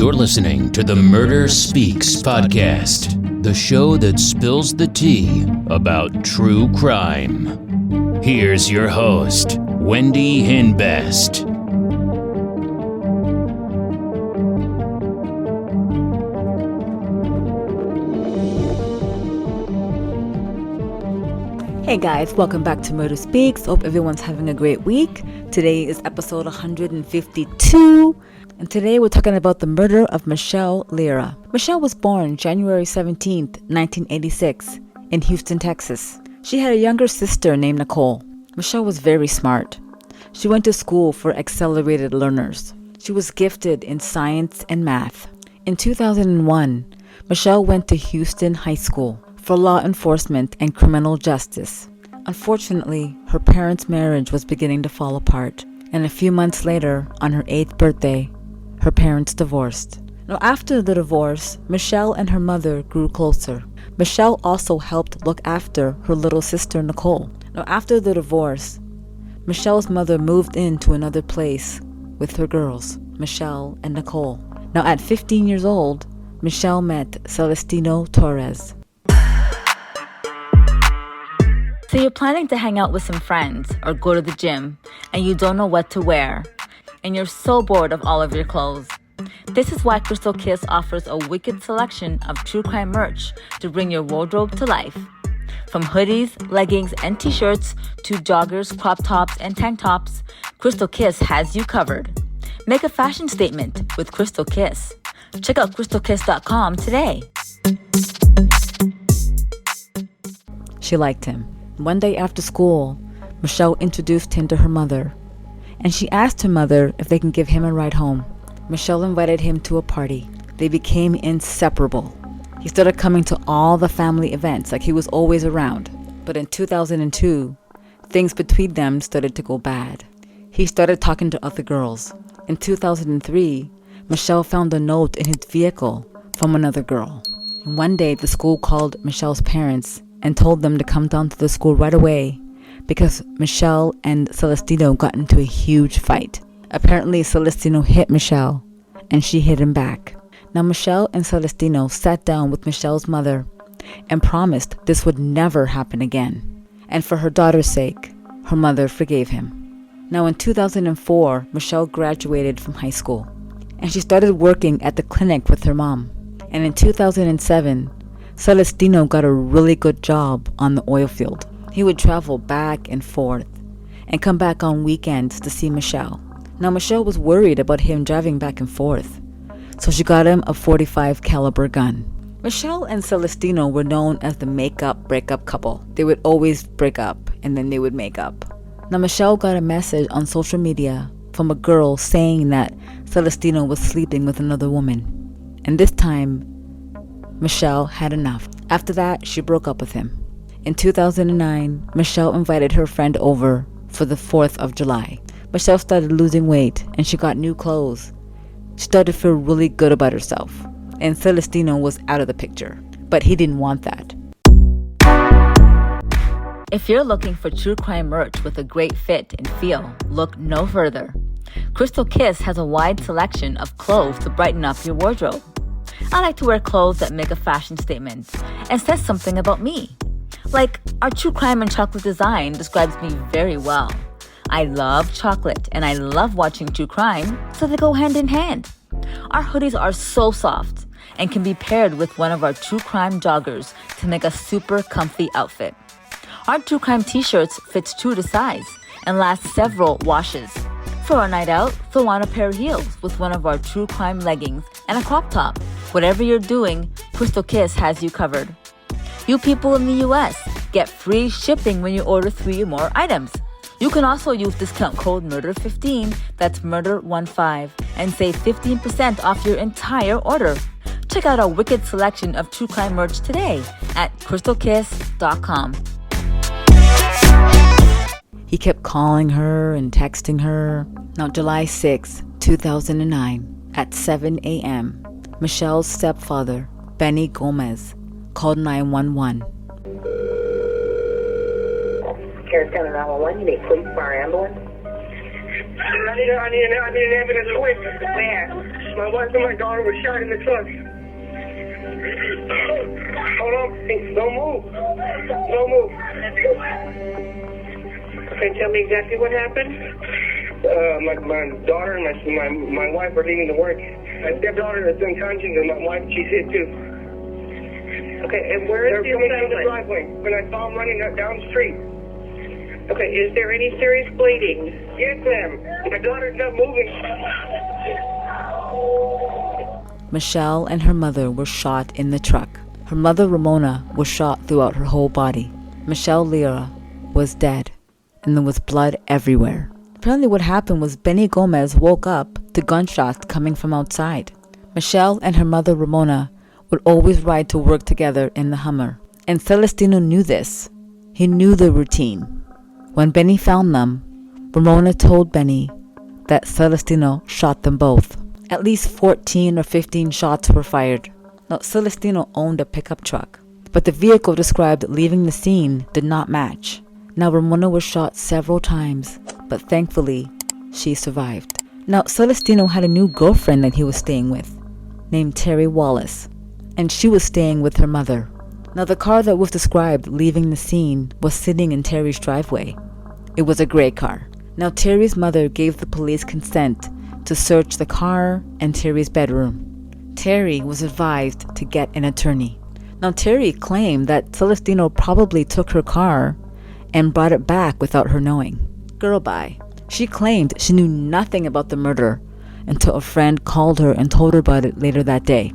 You're listening to the Murder Speaks podcast, the show that spills the tea about true crime. Here's your host, Wendy Hinbest. Hey guys, welcome back to Murder Speaks. Hope everyone's having a great week. Today is episode 152, and today we're talking about the murder of Michelle Lira. Michelle was born January 17th, 1986, in Houston, Texas. She had a younger sister named Nicole. Michelle was very smart. She went to school for accelerated learners. She was gifted in science and math. In 2001, Michelle went to Houston High School for law enforcement and criminal justice. Unfortunately, her parents' marriage was beginning to fall apart, and a few months later, on her 8th birthday, her parents divorced. Now, after the divorce, Michelle and her mother grew closer. Michelle also helped look after her little sister, Nicole. Now, after the divorce, Michelle's mother moved into another place with her girls, Michelle and Nicole. Now, at 15 years old, Michelle met Celestino Torres. So you're planning to hang out with some friends or go to the gym and you don't know what to wear and you're so bored of all of your clothes. This is why Crystal Kiss offers a wicked selection of true crime merch to bring your wardrobe to life. From hoodies, leggings, and t-shirts to joggers, crop tops, and tank tops, Crystal Kiss has you covered. Make a fashion statement with Crystal Kiss. Check out crystalkiss.com today. She liked him. One day after school, Michelle introduced him to her mother, and she asked her mother if they can give him a ride home. Michelle invited him to a party. They became inseparable. He started coming to all the family events, like he was always around. But in 2002, things between them started to go bad. He started talking to other girls. In 2003, Michelle found a note in his vehicle from another girl. And one day, the school called Michelle's parents and told them to come down to the school right away because Michelle and Celestino got into a huge fight. Apparently, Celestino hit Michelle, and she hit him back. Now, Michelle and Celestino sat down with Michelle's mother and promised this would never happen again. And for her daughter's sake, her mother forgave him. Now, in 2004, Michelle graduated from high school, and she started working at the clinic with her mom. And in 2007, Celestino got a really good job on the oil field. He would travel back and forth and come back on weekends to see Michelle. Now, Michelle was worried about him driving back and forth, so she got him a .45 caliber gun. Michelle and Celestino were known as the make-up-break-up couple. They would always break up and then they would make up. Now, Michelle got a message on social media from a girl saying that Celestino was sleeping with another woman. And this time, Michelle had enough. After that, she broke up with him. In 2009, Michelle invited her friend over for the 4th of July. Michelle started losing weight and she got new clothes. She started to feel really good about herself. And Celestino was out of the picture, but he didn't want that. If you're looking for true crime merch with a great fit and feel, look no further. Crystal Kiss has a wide selection of clothes to brighten up your wardrobe. I like to wear clothes that make a fashion statement and says something about me. Like, our true crime and chocolate design describes me very well. I love chocolate and I love watching true crime, so they go hand in hand. Our hoodies are so soft and can be paired with one of our true crime joggers to make a super comfy outfit. Our true crime t-shirts fits true to size and last several washes. For a night out, throw on a pair of heels with one of our true crime leggings and a crop top. Whatever you're doing, Crystal Kiss has you covered. You people in the US, get free shipping when you order 3 or more items. You can also use discount code MURDER15, that's MURDER15, and save 15% off your entire order. Check out our wicked selection of true crime merch today at crystalkiss.com. He kept calling her and texting her. Now, July 6, 2009, at 7 a.m., Michelle's stepfather, Benny Gomez, called 911. Harris County 911, you need police, fire, ambulance? I need an ambulance quick. Where? My wife and my daughter were shot in the truck. Hold on. Don't move. Don't move. Okay, tell me exactly what happened. My daughter and my wife are leaving to work. My stepdaughter is unconscious, and my wife, she's hit too. Okay, and where is They're the coming down the assailant? driveway when I saw them running down the street. Okay, is there any serious bleeding? Yes, ma'am. My daughter's not moving. Michelle and her mother were shot in the truck. Her mother, Ramona, was shot throughout her whole body. Michelle Lira was dead, and there was blood everywhere. Apparently what happened was Benny Gomez woke up to gunshots coming from outside. Michelle and her mother, Ramona, would always ride to work together in the Hummer. And Celestino knew this. He knew the routine. When Benny found them, Ramona told Benny that Celestino shot them both. At least 14 or 15 shots were fired. Now, Celestino owned a pickup truck, but the vehicle described leaving the scene did not match. Now, Ramona was shot several times, but thankfully, she survived. Now, Celestino had a new girlfriend that he was staying with, named Terry Wallace, and she was staying with her mother. Now, the car that was described leaving the scene was sitting in Terry's driveway. It was a gray car. Now, Terry's mother gave the police consent to search the car and Terry's bedroom. Terry was advised to get an attorney. Now, Terry claimed that Celestino probably took her car and brought it back without her knowing. Girl, bye. She claimed she knew nothing about the murder until a friend called her and told her about it later that day.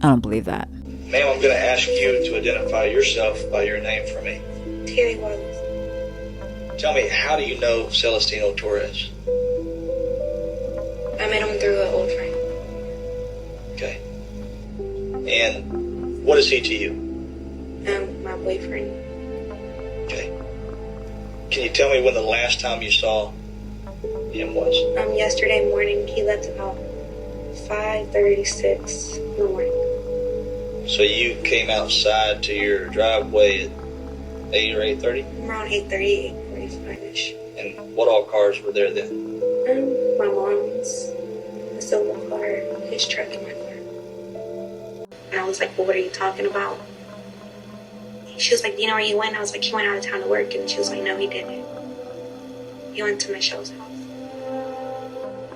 I don't believe that. Ma'am, I'm going to ask you to identify yourself by your name for me. Terry Wallace. Tell me, how do you know Celestino Torres? I met him through an old friend. Okay. And what is he to you? My boyfriend. Okay. Can you tell me when the last time you saw him was? Yesterday morning, he left about 5:36 in the morning. So you came outside to your driveway at 8 or 8:30? Around 8:30, 8:45-ish. And what all cars were there then? My mom's, the silver car, his truck, and my car. And I was like, well, what are you talking about? She was like, do you know where he went? I was like, he went out of town to work. And she was like, no, he didn't. He went to Michelle's house.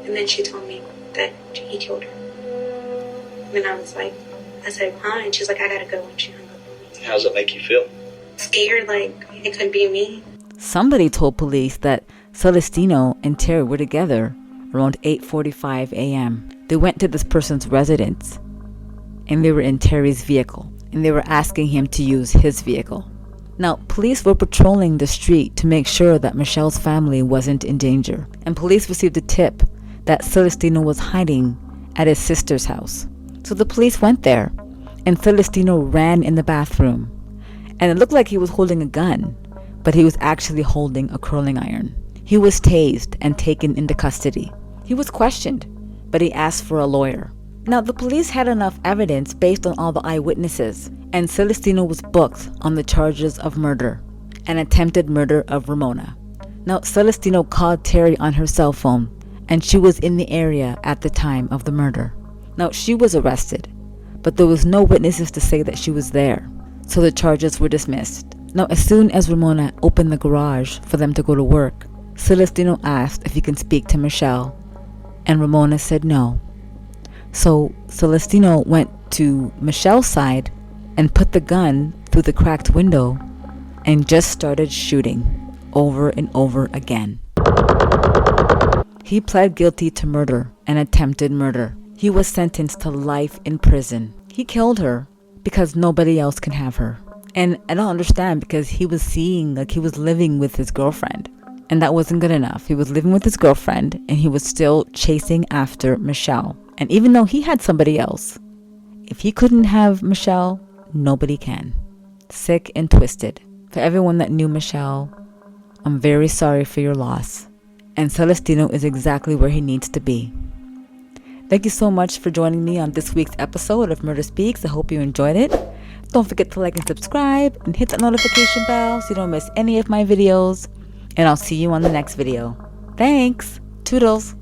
And then she told me that he killed her. And then I said, huh? And she was like, I gotta go. And she hung up on me. How does it make you feel? Scared, like it could be me. Somebody told police that Celestino and Terry were together around 8:45 a.m. They went to this person's residence, and they were in Terry's vehicle, and they were asking him to use his vehicle. Now, police were patrolling the street to make sure that Michelle's family wasn't in danger, and police received a tip that Celestino was hiding at his sister's house. So the police went there, and Celestino ran in the bathroom, and it looked like he was holding a gun, but he was actually holding a curling iron. He was tased and taken into custody. He was questioned, but he asked for a lawyer. Now, the police had enough evidence based on all the eyewitnesses, and Celestino was booked on the charges of murder and attempted murder of Ramona. Now, Celestino called Terry on her cell phone, and she was in the area at the time of the murder. Now, she was arrested, but there was no witnesses to say that she was there, so the charges were dismissed. Now, as soon as Ramona opened the garage for them to go to work, Celestino asked if he can speak to Michelle, and Ramona said no. So Celestino went to Michelle's side and put the gun through the cracked window and just started shooting over and over again. He pled guilty to murder and attempted murder. He was sentenced to life in prison. He killed her because nobody else can have her. And I don't understand, because he was seeing, like, he was living with his girlfriend, and that wasn't good enough. He was living with his girlfriend, and he was still chasing after Michelle. And even though he had somebody else, if he couldn't have Michelle, nobody can. Sick and twisted. For everyone that knew Michelle, I'm very sorry for your loss. And Celestino is exactly where he needs to be. Thank you so much for joining me on this week's episode of Murder Speaks. I hope you enjoyed it. Don't forget to like and subscribe and hit that notification bell so you don't miss any of my videos. And I'll see you on the next video. Thanks. Toodles.